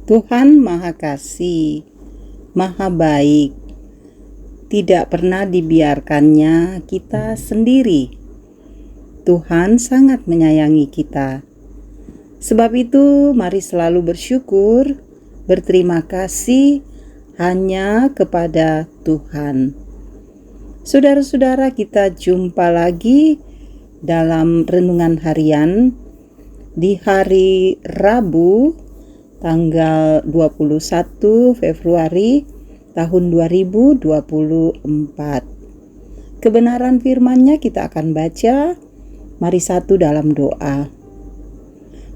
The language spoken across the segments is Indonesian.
Tuhan Maha Kasih, Maha Baik, tidak pernah dibiarkannya kita sendiri. Tuhan sangat menyayangi kita. Sebab itu, mari selalu bersyukur, berterima kasih hanya kepada Tuhan. Saudara-saudara, kita jumpa lagi dalam renungan harian di hari Rabu, tanggal 21 Februari tahun 2024. Kebenaran firman-Nya kita akan baca. Mari satu dalam doa.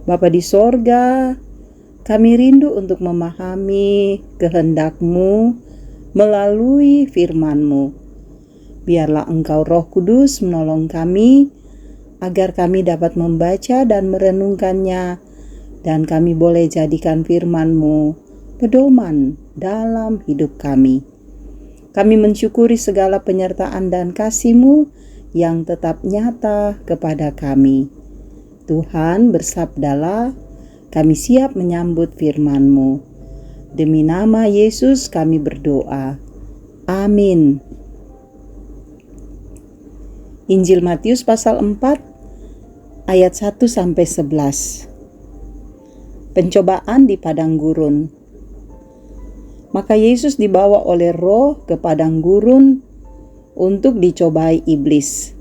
Bapa di sorga, kami rindu untuk memahami kehendak-Mu melalui firman-Mu. Biarlah Engkau Roh Kudus menolong kami, agar kami dapat membaca dan merenungkannya, dan kami boleh jadikan firman-Mu pedoman dalam hidup kami. Kami mensyukuri segala penyertaan dan kasih-Mu yang tetap nyata kepada kami. Tuhan, bersabdalah, kami siap menyambut firman-Mu. Demi nama Yesus kami berdoa. Amin. Injil Matius pasal 4 ayat 1-11. Pencobaan di padang gurun. Maka Yesus dibawa oleh Roh ke padang gurun untuk dicobai iblis.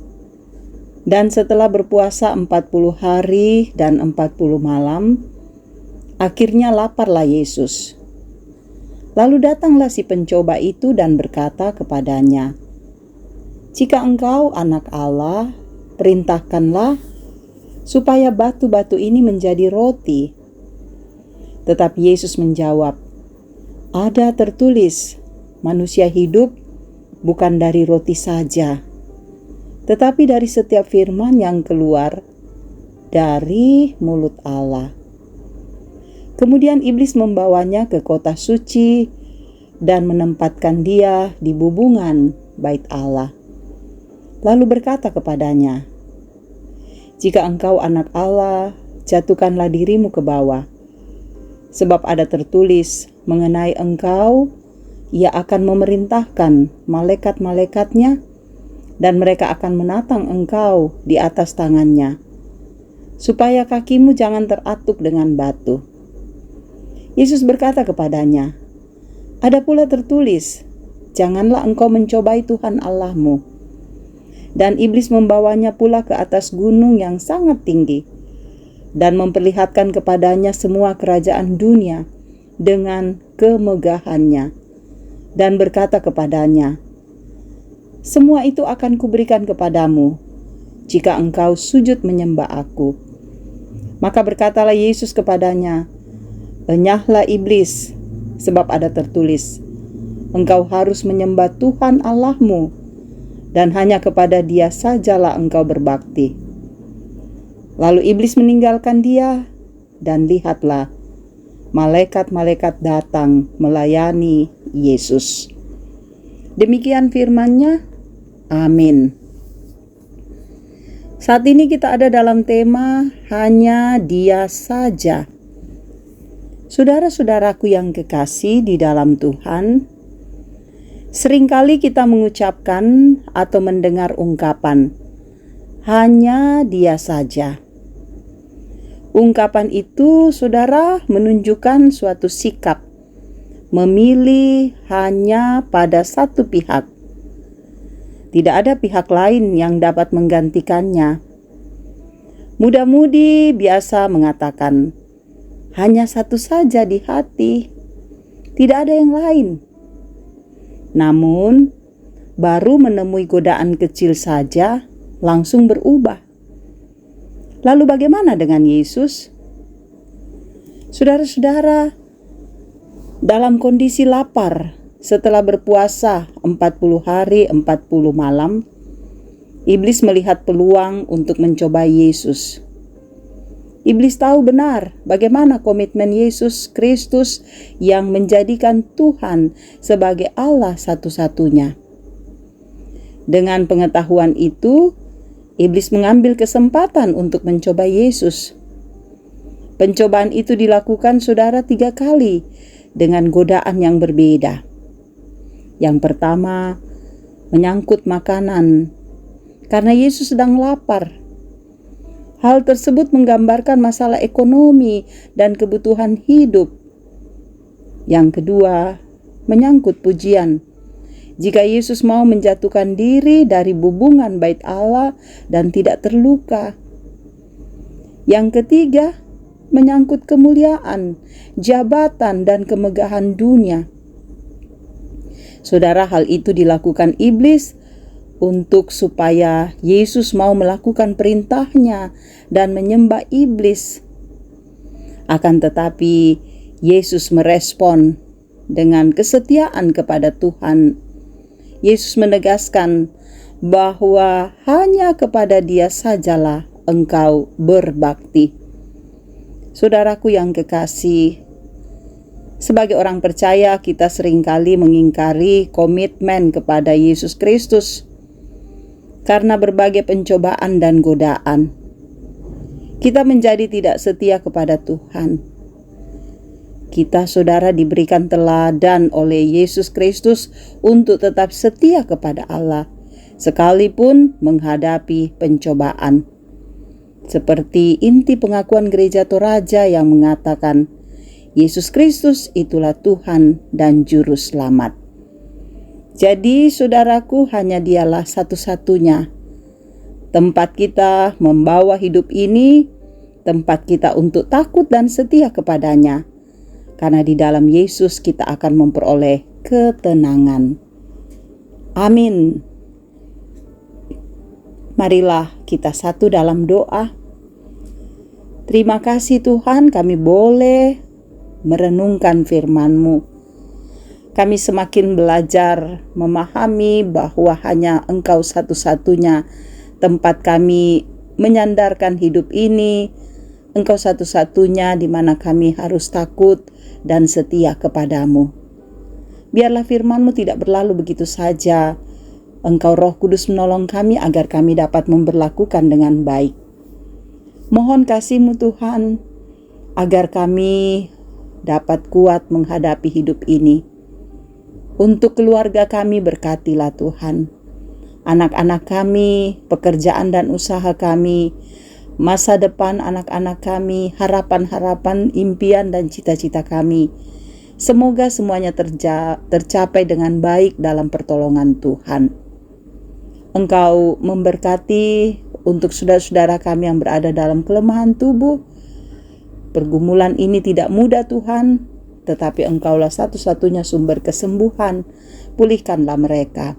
Dan setelah berpuasa 40 hari dan 40 malam, akhirnya laparlah Yesus. Lalu datanglah si pencoba itu dan berkata kepadanya, "Jika engkau anak Allah, perintahkanlah supaya batu-batu ini menjadi roti." Tetapi Yesus menjawab, "Ada tertulis, manusia hidup bukan dari roti saja, tetapi dari setiap firman yang keluar dari mulut Allah." Kemudian iblis membawanya ke kota suci dan menempatkan dia di bubungan bait Allah. Lalu berkata kepadanya, "Jika engkau anak Allah, jatuhkanlah dirimu ke bawah. Sebab ada tertulis mengenai engkau, ia akan memerintahkan malaikat-malaikatnya, dan mereka akan menatang engkau di atas tangannya, supaya kakimu jangan teratuk dengan batu." Yesus berkata kepadanya, "Ada pula tertulis, janganlah engkau mencobai Tuhan Allahmu." Dan iblis membawanya pula ke atas gunung yang sangat tinggi, dan memperlihatkan kepadanya semua kerajaan dunia dengan kemegahannya, dan berkata kepadanya, "Semua itu akan kuberikan kepadamu, jika engkau sujud menyembah aku." Maka berkatalah Yesus kepadanya, "Enyahlah iblis, sebab ada tertulis, engkau harus menyembah Tuhan Allahmu, dan hanya kepada Dia sajalah engkau berbakti." Lalu iblis meninggalkan dia, dan lihatlah, malaikat-malaikat datang melayani Yesus. Demikian firman-Nya. Amin. Saat ini kita ada dalam tema hanya Dia saja. Saudara-saudaraku yang kekasih di dalam Tuhan, seringkali kita mengucapkan atau mendengar ungkapan hanya Dia saja. Ungkapan itu, saudara, menunjukkan suatu sikap memilih hanya pada satu pihak. Tidak ada pihak lain yang dapat menggantikannya. Muda-mudi biasa mengatakan, hanya satu saja di hati, tidak ada yang lain. Namun, baru menemui godaan kecil saja, langsung berubah. Lalu bagaimana dengan Yesus? Saudara-saudara, dalam kondisi lapar setelah berpuasa 40 hari 40 malam, iblis melihat peluang untuk mencobai Yesus. Iblis tahu benar bagaimana komitmen Yesus Kristus yang menjadikan Tuhan sebagai Allah satu-satunya. Dengan pengetahuan itu, iblis mengambil kesempatan untuk mencoba Yesus. Pencobaan itu dilakukan saudara 3 kali dengan godaan yang berbeda. Yang pertama, menyangkut makanan, karena Yesus sedang lapar. Hal tersebut menggambarkan masalah ekonomi dan kebutuhan hidup. Yang kedua, menyangkut pujian. Jika Yesus mau menjatuhkan diri dari bubungan bait Allah dan tidak terluka. Yang ketiga, menyangkut kemuliaan, jabatan, dan kemegahan dunia. Saudara, hal itu dilakukan iblis untuk supaya Yesus mau melakukan perintahnya dan menyembah iblis. Akan tetapi, Yesus merespon dengan kesetiaan kepada Tuhan. Yesus menegaskan bahwa hanya kepada Dia sajalah engkau berbakti. Saudaraku yang kekasih, sebagai orang percaya kita seringkali mengingkari komitmen kepada Yesus Kristus karena berbagai pencobaan dan godaan. Kita menjadi tidak setia kepada Tuhan. Kita, saudara, diberikan teladan oleh Yesus Kristus untuk tetap setia kepada Allah, sekalipun menghadapi pencobaan. Seperti inti pengakuan Gereja Toraja yang mengatakan, Yesus Kristus itulah Tuhan dan Juru Selamat. Jadi, saudaraku, hanya Dialah satu-satunya tempat kita membawa hidup ini, tempat kita untuk takut dan setia kepadanya. Karena di dalam Yesus kita akan memperoleh ketenangan. Amin. Marilah kita satu dalam doa. Terima kasih Tuhan, kami boleh merenungkan firman-Mu. Kami semakin belajar memahami bahwa hanya Engkau satu-satunya tempat kami menyandarkan hidup ini. Engkau satu-satunya di mana kami harus takut dan setia kepadamu. Biarlah firman-Mu tidak berlalu begitu saja. Engkau Roh Kudus menolong kami agar kami dapat memperlakukan dengan baik. Mohon kasih-Mu Tuhan, agar kami dapat kuat menghadapi hidup ini. Untuk keluarga kami berkatilah Tuhan. Anak-anak kami, pekerjaan dan usaha kami, masa depan anak-anak kami, harapan-harapan, impian dan cita-cita kami. Semoga semuanya tercapai dengan baik dalam pertolongan Tuhan. Engkau memberkati untuk saudara-saudara kami yang berada dalam kelemahan tubuh. Pergumulan ini tidak mudah Tuhan, tetapi Engkaulah satu-satunya sumber kesembuhan. Pulihkanlah mereka.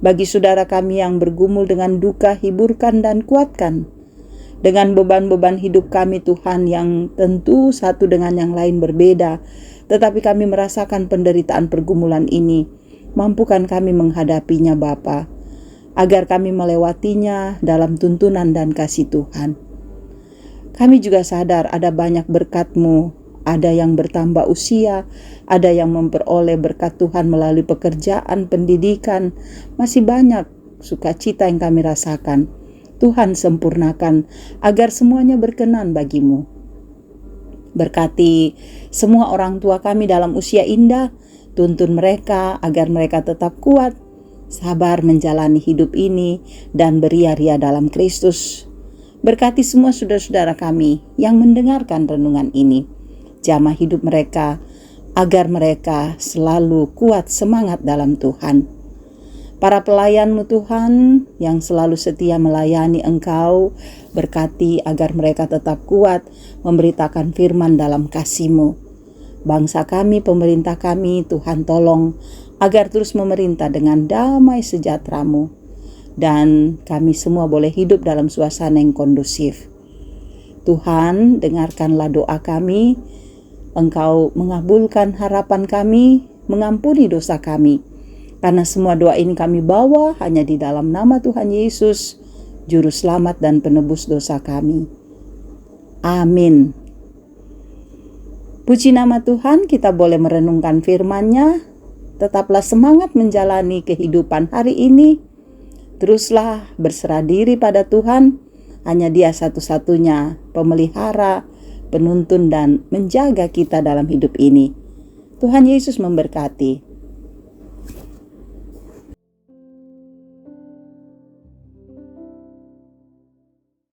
Bagi saudara kami yang bergumul dengan duka, hiburkan dan kuatkan. Dengan beban-beban hidup kami Tuhan yang tentu satu dengan yang lain berbeda, tetapi kami merasakan penderitaan pergumulan ini. Mampukan kami menghadapinya Bapa, agar kami melewatinya dalam tuntunan dan kasih Tuhan. Kami juga sadar ada banyak berkat-Mu, ada yang bertambah usia, ada yang memperoleh berkat Tuhan melalui pekerjaan, pendidikan. Masih banyak sukacita yang kami rasakan. Tuhan sempurnakan agar semuanya berkenan bagi-Mu. Berkati semua orang tua kami dalam usia indah, tuntun mereka agar mereka tetap kuat, sabar menjalani hidup ini dan beria-ria dalam Kristus. Berkati semua saudara-saudara kami yang mendengarkan renungan ini. Jamah hidup mereka agar mereka selalu kuat semangat dalam Tuhan. Para pelayan-Mu Tuhan yang selalu setia melayani Engkau, berkati agar mereka tetap kuat memberitakan firman dalam kasih-Mu. Bangsa kami, pemerintah kami, Tuhan tolong agar terus memerintah dengan damai sejahtera-Mu, dan kami semua boleh hidup dalam suasana yang kondusif. Tuhan, dengarkanlah doa kami. Engkau mengabulkan harapan kami, mengampuni dosa kami. Karena semua doa ini kami bawa hanya di dalam nama Tuhan Yesus, Juru Selamat dan Penebus dosa kami. Amin. Puji nama Tuhan, kita boleh merenungkan firman-Nya. Tetaplah semangat menjalani kehidupan hari ini. Teruslah berserah diri pada Tuhan. Hanya Dia satu-satunya pemelihara, penuntun dan menjaga kita dalam hidup ini. Tuhan Yesus memberkati.